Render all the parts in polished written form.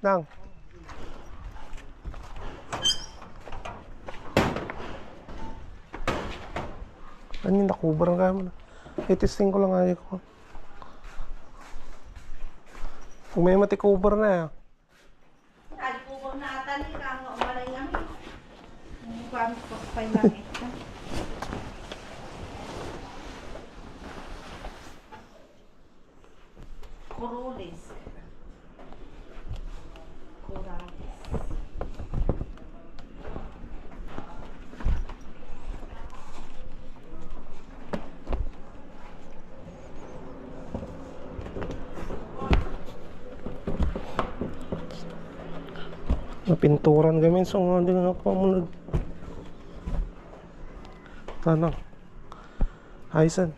lang. Ano yung nakubar ang kaya mo na? I-testing ko lang ayaw ko. Kung may matikubar na yan. Alikubar na ata nila. Ang umalay namin. Ang gamit ko pa yung gamit ka. Kurulis. Kuralis. Napinturan kami. So nga din ako mo nag... Tanong. Aysan.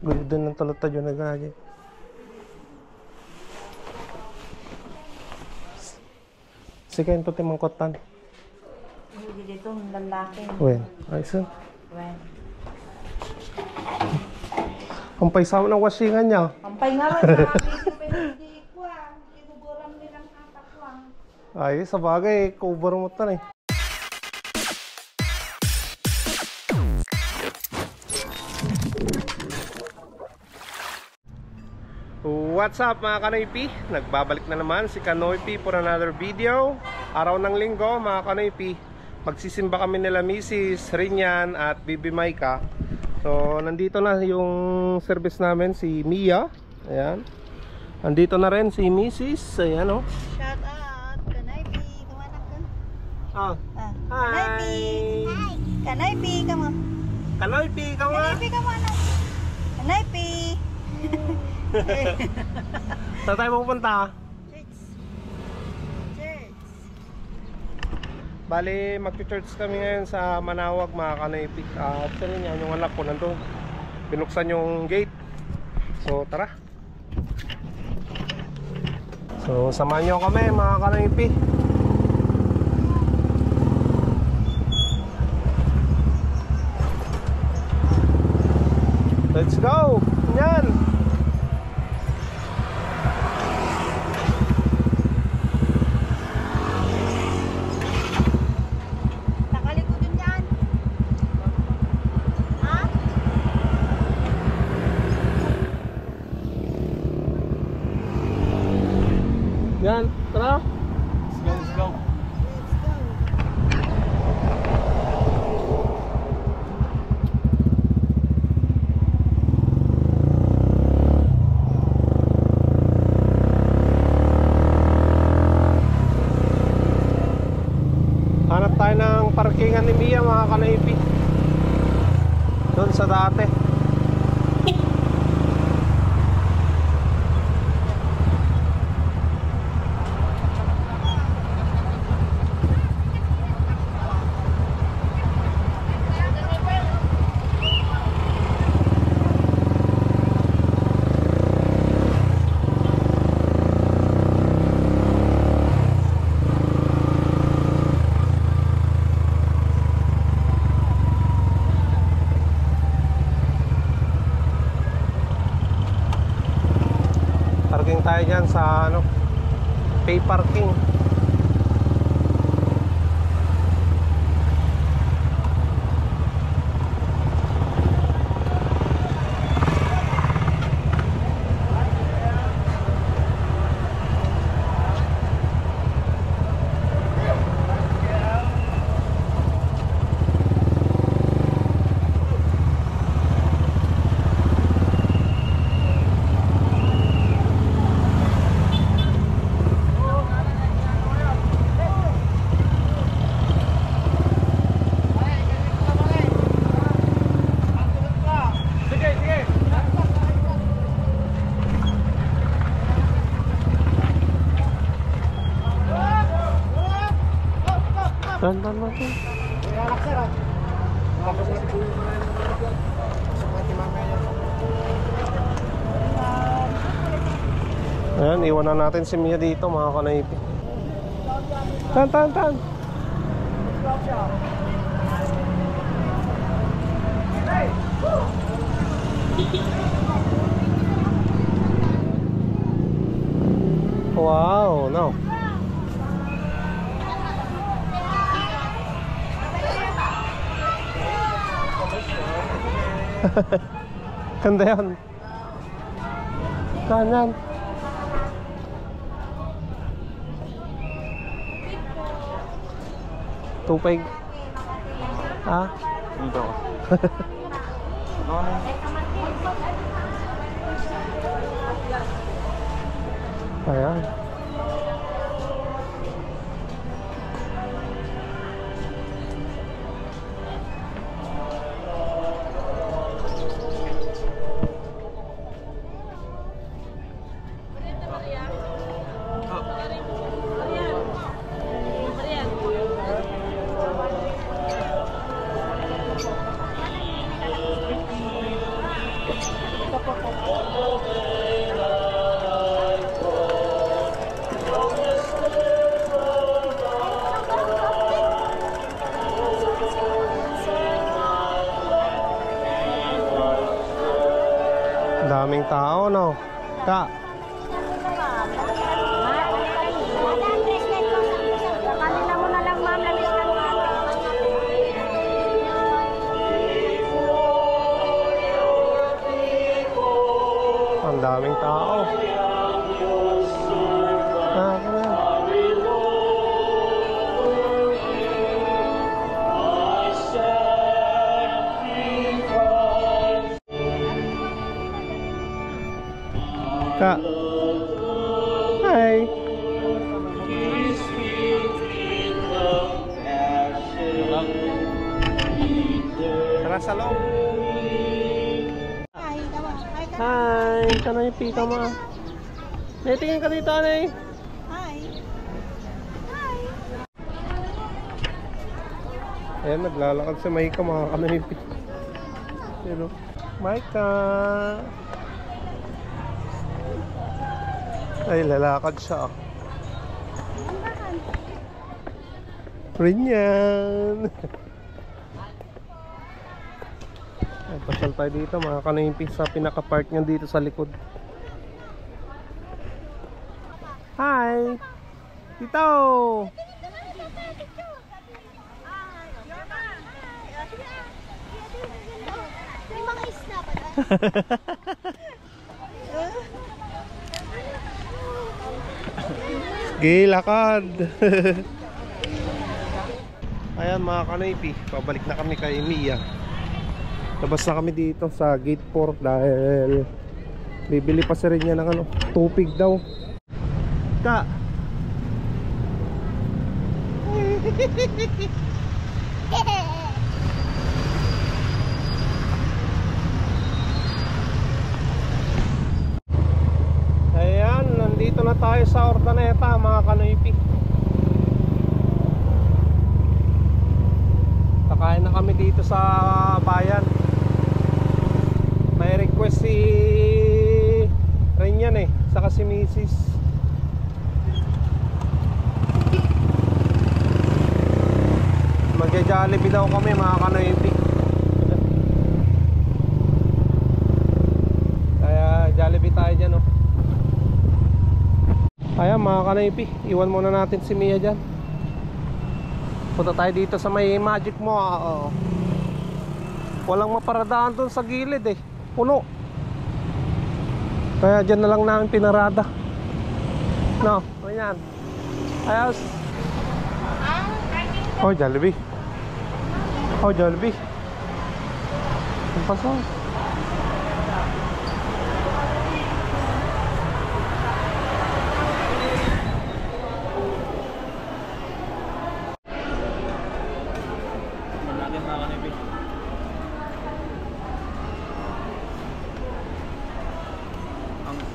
Gulo din ng talata dyan na gaya. Sige, ito timangkotan. Hindi dito, ang lalaki. Wen, aysan. Wen. Ang paisaw ng wasingan niya. Pampay nga rin. Nakakita pa hindi ko ah. Kinuburam nilang atak lang. Ay, sa bagay, cover mo ito eh. What's up mga Kanoypi? Nagbabalik na naman si Kanoypi for another video. Araw ng linggo mga Kanoypi, magsisimba kami nila Mrs. Rinyan at Bibi Maika. So nandito na yung service namin, si Mia. Ayan. Nandito na rin si Mrs. Ayan o. Shout out, Kanaypi. Kumanak ka. Ah. Kanaypi. Hi. Kanaypi, come on. Kanoypi, come on. Kanaypi, come on. Kanaypi. Saan tayo pupunta? Church. Church. Bali, mag-church kami ngayon sa Manawag mga Kanoypi. Actually niya, yung anak ko nandun. Binuksan yung gate. So, tara. So, samahan nyo kami mga Kanoypi. Let's go! Yan! Yan, tara. Let's go. Hanap tayo ng parkingan ni Mia mga Kanoypi. Doon sa dati. Parking tayo dyan sa ano, pay parking. Dan. Ayan, iwan na natin si Mia dito mga Kanoypi. Tan. Ganda yan. Kanan. Tupig. Ha? Dito. Ayan. Daming tao, no? Ka. Kanila mo na lang, ma'am. Lalis lang natin. Ang daming tao. Ano yan? Ka. Hi. Tara sa loob. Ay, tama. Ay, tama. Hi. Kanoy pika mo. Tingin ka dito, Anay. Hi. Ayan, naglalakad si Maika, mga kanoy pika. Pero, Maika. Ay, lalakad siya. Rinyan. Ay, pasal tayo dito mga kanayimpi sa pinaka-park niya dito sa likod. Hi! Tito! May mga isna pa na. Sige, lakad. Ayan mga kanaypi, pabalik na kami kay Mia. Labas na kami dito sa gate 4 dahil bibili pa si Rinya ng ano, tupig daw. Ka. Ayan, nandito na tayo sa Ordaneta mga kanaypi. Kakain na kami dito sa bayan. May request si Renyan eh, saka si Mrs. Magja-Jollibee daw kami mga kanoypi. Kaya Jollibee tayo dyan oh. Ayan mga kanoypi, iwan muna natin si Mia dyan. Punta tayo dito sa may Magic mo. Walang maparadaan dun sa gilid eh, puno. Kaya dyan na lang namin pinarada. No, ayan. Ayos. Oh, Jollibee. Oh, Jollibee. Ang pasok.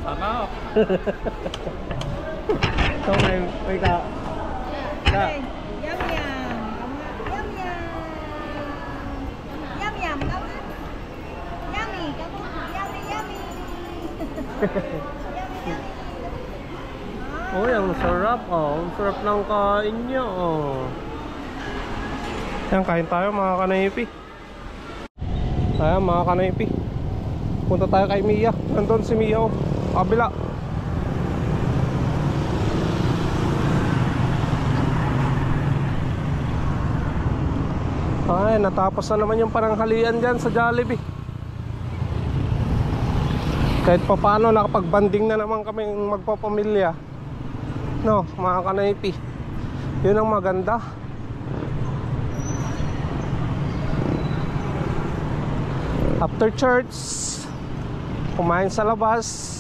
Sarap. Ito may ka. Ka. Yum yum. Yum yum. Yum yum. Yummy. Yummy yummy. Oh, ang sarap oh. Ang sarap ng kain niya oh. Yan, kain tayo mga kanaypi. Ayan mga kanaypi, punta tayo kay Mia. Nandun si Mia oh, kabila. Ay, natapos na naman yung pananghalian dyan sa Jollibee. Kahit pa paano nakapag-banding na naman kami magpapamilya, no, mga kanaypi. Yun ang maganda. After church, kumain sa labas.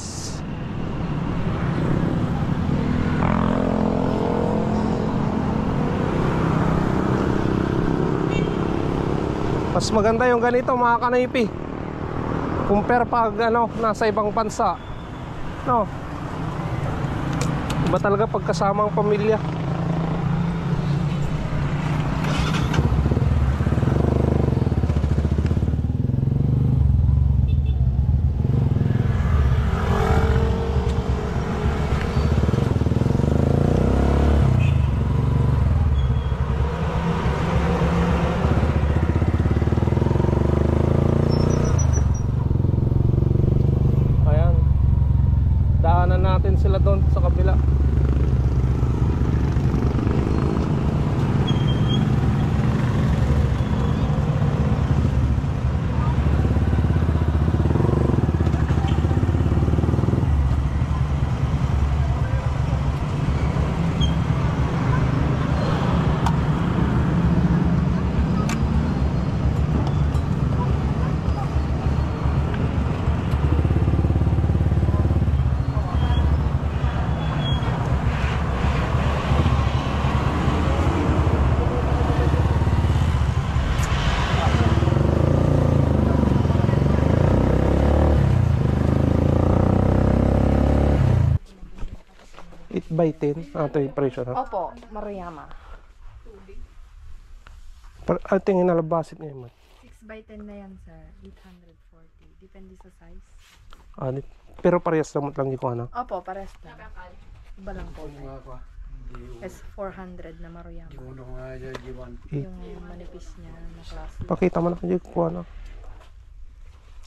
Mas maganda yung ganito, mga kanaypi, compare pag nasa ibang bansa, no? Iba talaga pagkasama ang pamilya. Natin sila doon sa kabila. By 10, ito yung presyo na. Opo, Maruyama. I think inalabasit niya yun. 6 by 10 na yan, sir. 840. Depende sa size. Pero parehas lang yung ano? Opo, parehas lang. Iba lang po. S400 na Maruyama. Yung manipis niya na klase. Pakita mo na kayo kung ano.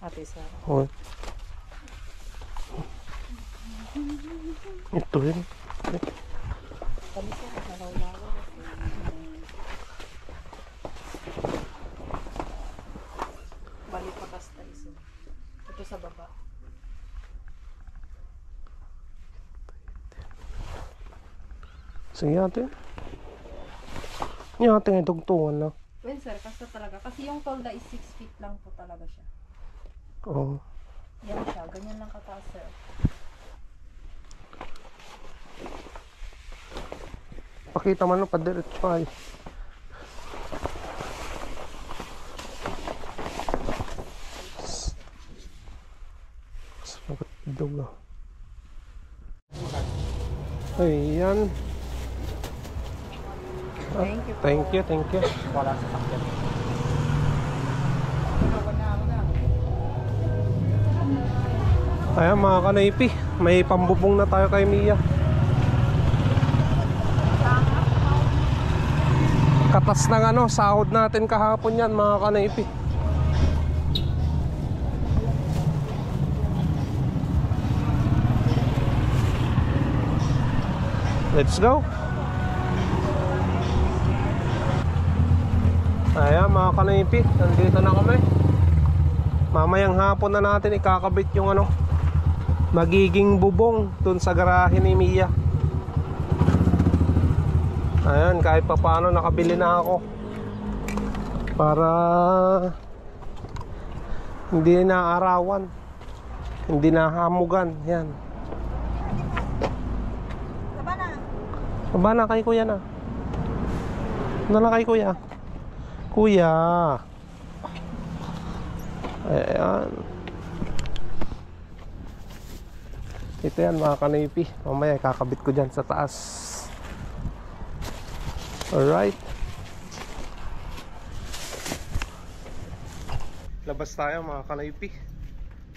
Ate, sir. Oh. Ito yun. Bali pa kasta iso. Ito sa baba. Sige ate. Yung ating itugtungan na. Well sir, kasta talaga. Kasi yung tolda is 6 feet lang po talaga siya. Oo. Yan siya. Ganyan lang kataas sir. Pakita man pa diretso ay. Sagot dulo. Ayan. Thank you. Thank you. Wala sa sakyan. Ayan mga kanaypi, may pambubong na tayo kay Mia. Katas ng sahod natin kahapon yan mga kanaypi. Let's go. Ayan mga kanaypi, nandito na kami. Mamayang hapon na natin ikakabit yung magiging bubong dun sa garahe ni Mia. Ayan, kahit pa paano nakabili na ako para hindi na arawan, hindi na hamugan. Yan. Baba na kay kuya na. Ano na kay kuya? Kuya. Ayan. Ito yan mga kanaypi. Mamaya kakabit ko dyan sa taas. Alright. Labas tayo mga kanaypi.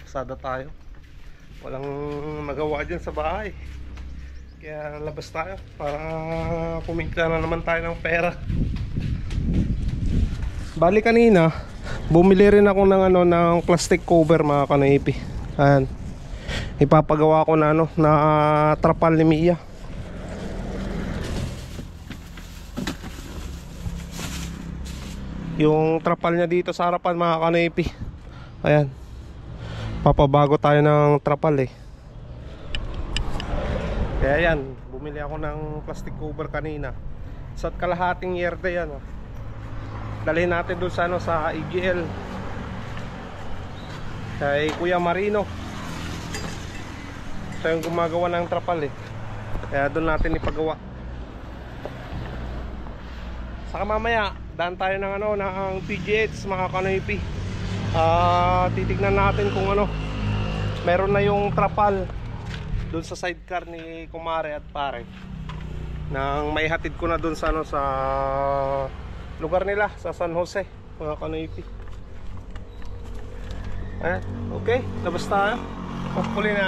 Pasada tayo. Walang magawa dyan sa bahay. Kaya labas tayo para kumita na naman tayo ng pera. Bali kanina bumili rin ako ng ng plastic cover mga kanaypi. Ayan. Ipapagawa ko na na trapal ni Mia. Yung trapal niya dito sa harapan mga kanaypi. Ayan. papabago tayo ng trapal eh. Kaya yan, bumili ako ng plastic cover kanina. Isa't kalahating yerde yan oh. Dalhin natin doon sa, ano, sa EGL kay Kuya Marino. Siya yung gumagawa ng trapal eh. Kaya doon natin ipagawa. Saka mamaya daan tayo ng ano, ng PGH mga kanoypi. Titignan natin kung ano, meron na yung trapal doon sa sidecar ni kumare at pare, nang maihatid ko na doon sa ano, sa lugar nila sa San Jose mga kanoypi. Ayan, okay, labas tayo. Hopefully na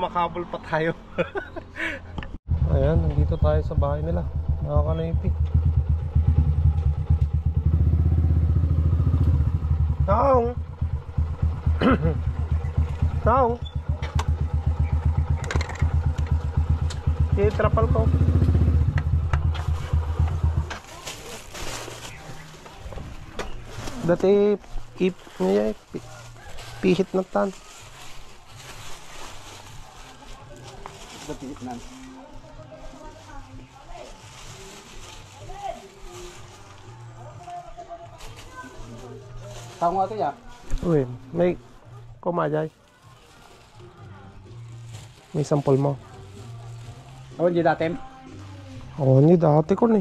makabol pa tayo. Ayan, nandito tayo sa bahay nila mga kanoypi. Taong Taong trapal ko. Dati pihit na tan. Pihit na. Tahu nga ito ya? Uy, may kumajay. May sample mo. Oh, di datem. Oh, hindi dati ko ni.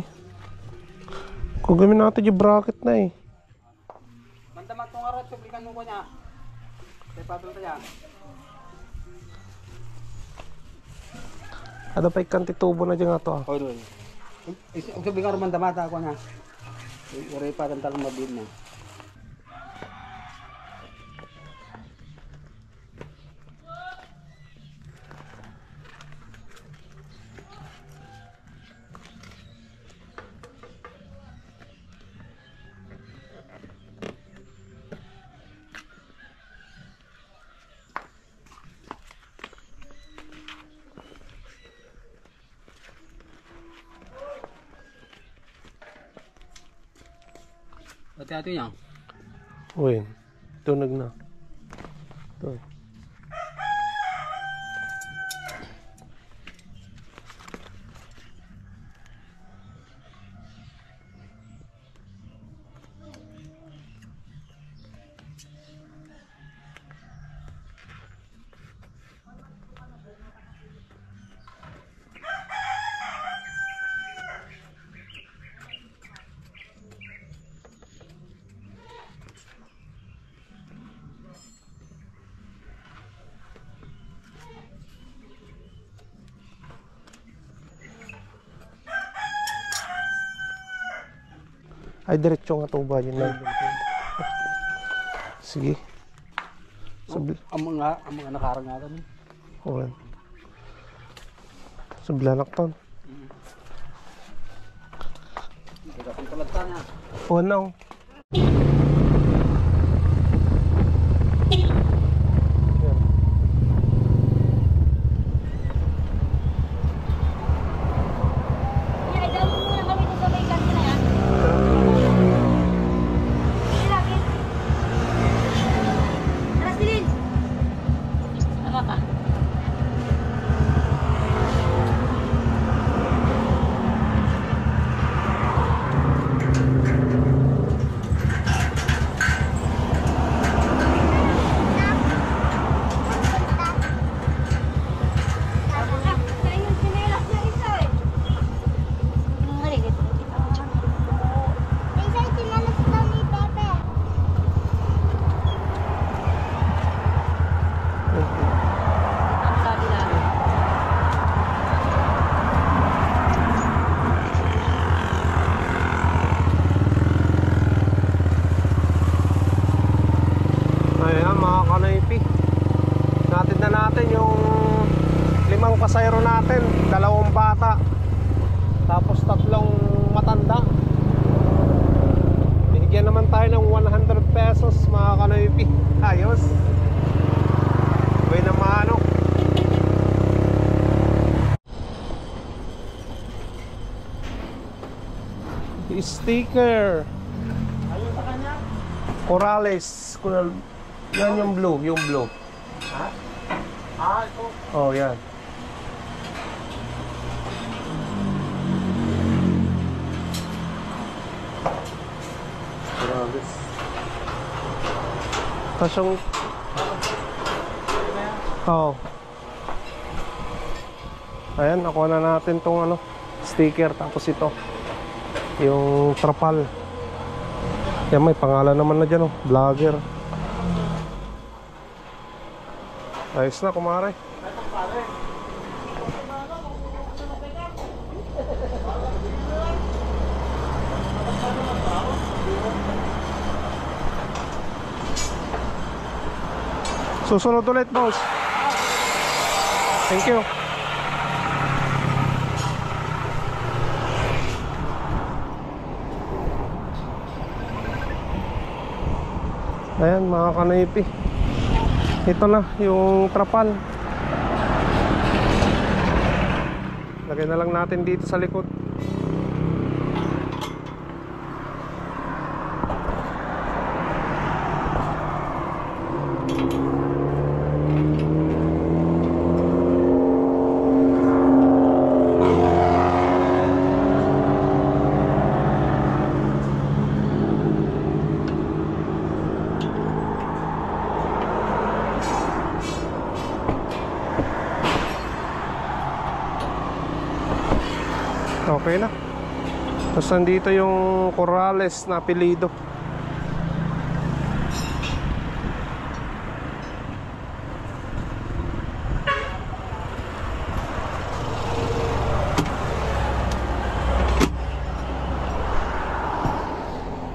Kung gamin natin yung bracket na eh. Mantamat kong arat, suplikan mo ko niya. May patol tayo. Ada pa ikanti tubo na dyan nga to ah. Oh, doon. Suplikan rin mantamat ako na. Uray pa tantal mabid na. Hati-hati niya. Uy, tunog na. Ito. Ay, diretso nga to ba yun lang. Sige. Ang mga nakarang nga kami. Okay. Sublalakton. Kita pang talagta niya. Oh, no. pasayro natin, 2 bata tapos 3 matanda. Binigyan naman tayo ng 100 pesos mga kanoypi. Ayos. Gawin na maano. Sticker Ayun sa kanya. Corales. Yan yung blue, yung blue. Ito. Oh, yan. Grabe. Tapos yung... Oo. Ayan, nakuha na natin tong ano, sticker. Tapos ito, yung trapal. Yan, may pangalan naman na dyan, oh. Vlogger. Ayos na, kumare. Susunod ulit, boss. Thank you. Ayan, mga kanoypi. Ito na, yung trapal. Lagay na lang natin dito sa likod. Okay na. Tapos nandito yung Corrales na apelido.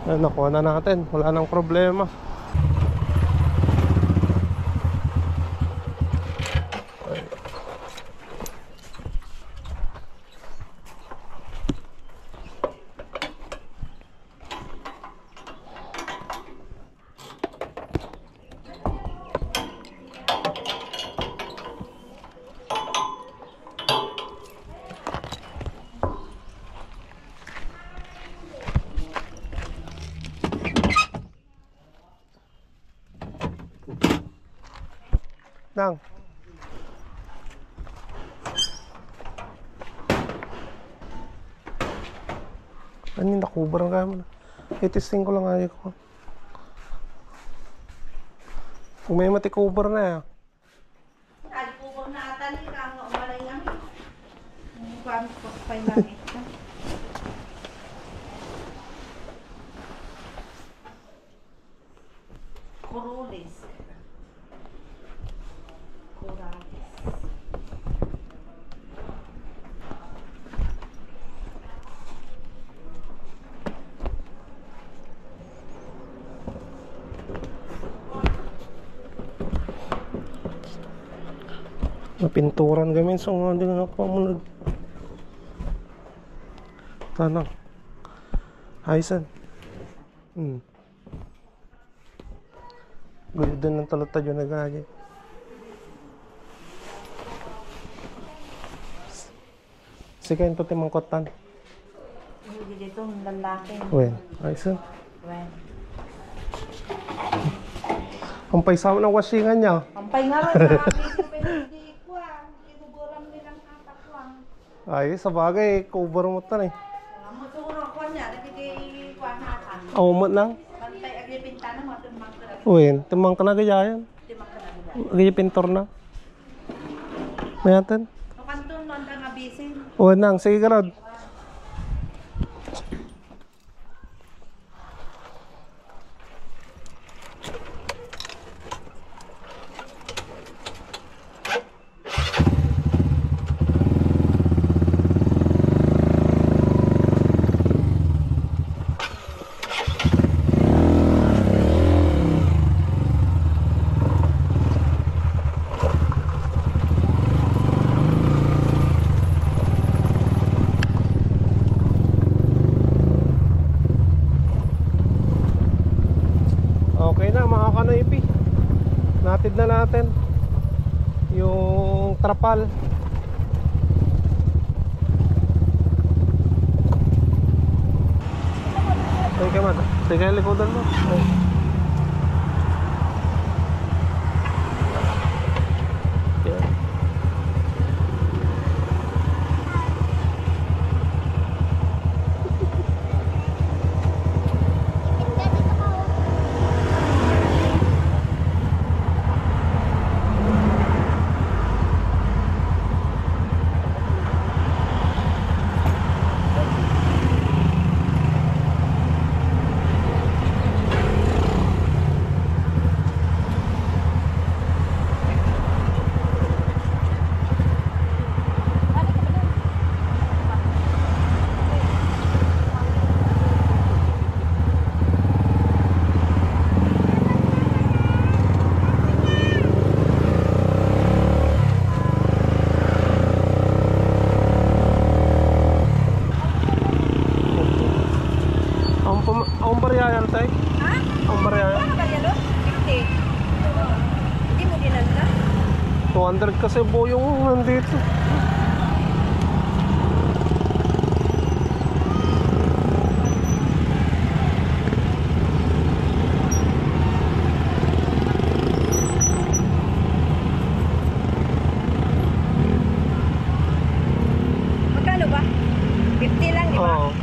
Nakuha na natin. Wala nang problema. Nang. Ano yung nakubar ang gamit? Itesting ko lang ayaw ko. Kung may matikubar na yan. Ay, kubo na ata ni kang umalay namin. Yung kami po pa namin. Kurulis. Corrales. Napinturan kami so hindi na ako mo tanong Aysan. Gulid din ng talata dyan na gaya. Sige, ito timangkotan. Hindi dito ang lalaki. Wen, Aysan. Wen. Ang paisaw ng wasingan niya. Pampay nga rin sa amin. Hindi ko kinuburam nilang atak lang. Ay, sa bagay, cover mo tan eh. Masuro ko niya. Nagkiki kuha natin. Umot lang. Bantay agripinta na mga tumang karag. Wen, timang ka na gayayan. Timang karag. Gaya pintor na. Mayatin. Kapantun nun ka nga bisin. O nang, sige ka rod. Okay na mga kanoypi. Natid na natin yung trapal. Sige man. Sige likodan mo. 200 kasi po yung nandito. Magkano ba? 50 lang, di ba? Oo.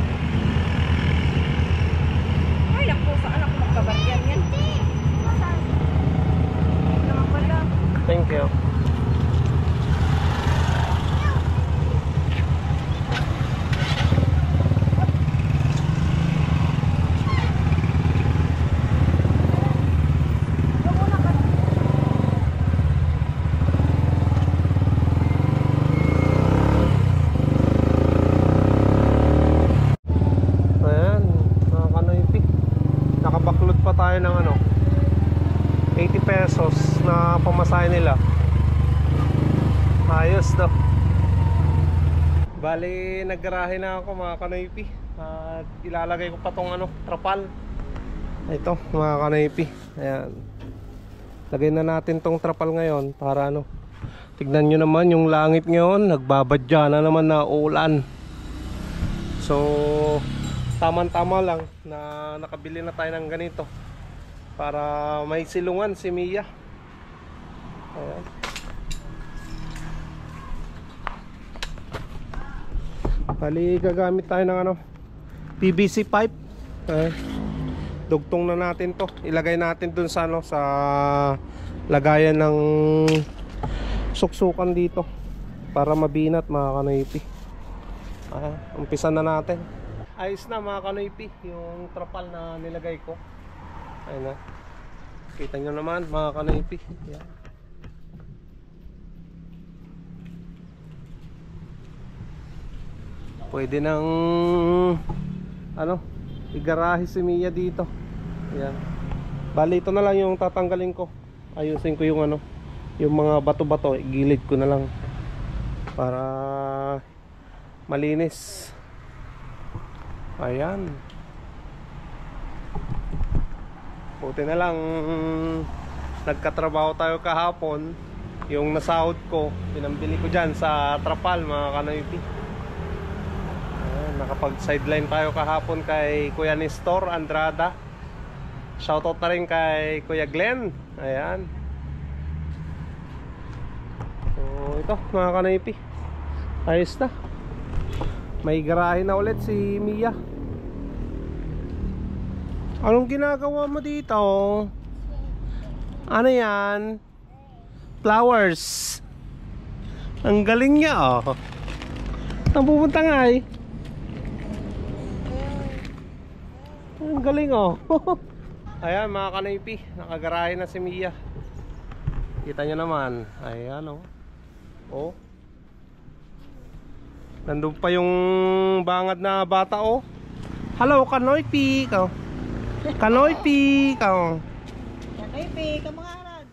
Ay, naku, saan ako magkabaryan yan? Naman pala. Thank you. Ayan, mga kanoypi. Nakabaklot pa tayo ng ano, 80 pesos na pamasahe nila. Ayos daw. Bali, naggarahe na ako mga kanoypi. At ilalagay ko pa tong ano, trapal. Ito mga kanoypi. Ayan. Lagay na natin tong trapal ngayon para ano. Tignan nyo naman yung langit ngayon. Nagbabadya na naman na ulan. So tama-tama lang na nakabili na tayo ng ganito para may silungan si Mia. Ayan. Bali, gagamit tayo ng ano, PVC pipe. Ayan. Dugtong na natin to. Ilagay natin dun sa ano, sa lagayan ng suksukan dito para mabinat mga kanoypi. Umpisa na natin. Ayos na mga kanoypi yung trapal na nilagay ko. Ayun na. Kita nyo naman mga kanoypi. Yan. Pwede nang ano, igarahe si Mia dito. Yan. Bali, ito na lang yung tatanggalin ko. Ayusin ko yung ano, yung mga bato-bato, gilid ko na lang para malinis. Ayan. Buti na lang nagkatrabaho tayo kahapon. Yung nasahod ko, pinambili ko dyan sa trapal mga kanoypi. Nakapag sideline tayo kahapon kay Kuya Nestor Andrada. Shoutout na rin kay Kuya Glenn. Ayan. So ito mga kanoypi, ayos na. May garahe na ulit si Mia. Anong ginagawa mo dito? Ano yan? Flowers. Ang galing niya oh. Saan pupunta nga eh? Ang galing oh. Ayan mga kanoypi, nakagarahe na si Mia. Kita nyo naman. Ayan oh. Oh. Nandun pa yung bangad na bata oh. Hello kanoypi. Kanoypi. Kanoypi, kamangarad.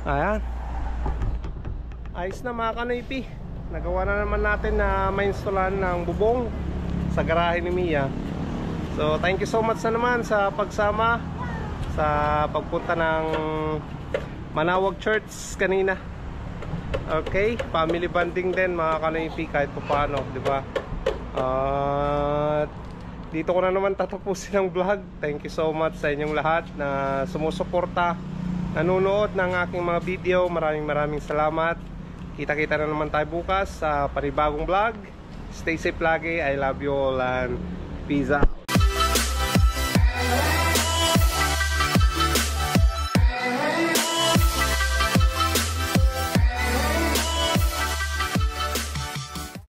Ayan. Ayos na mga kanoypi. Nagawa na naman natin na ma-installan ng bubong sa garahe ni Mia. So thank you so much na naman sa pagsama sa pagpunta ng Manawag Church kanina. Okay, family bonding din mga kanoypi kahit paano, di ba? Dito ko na naman tatapusin ang vlog. Thank you so much sa inyong lahat na sumusuporta, nanonood ng aking mga video. Maraming salamat. Kita-kita na naman tayo bukas sa panibagong vlog. Stay safe lagi. I love you all and peace out.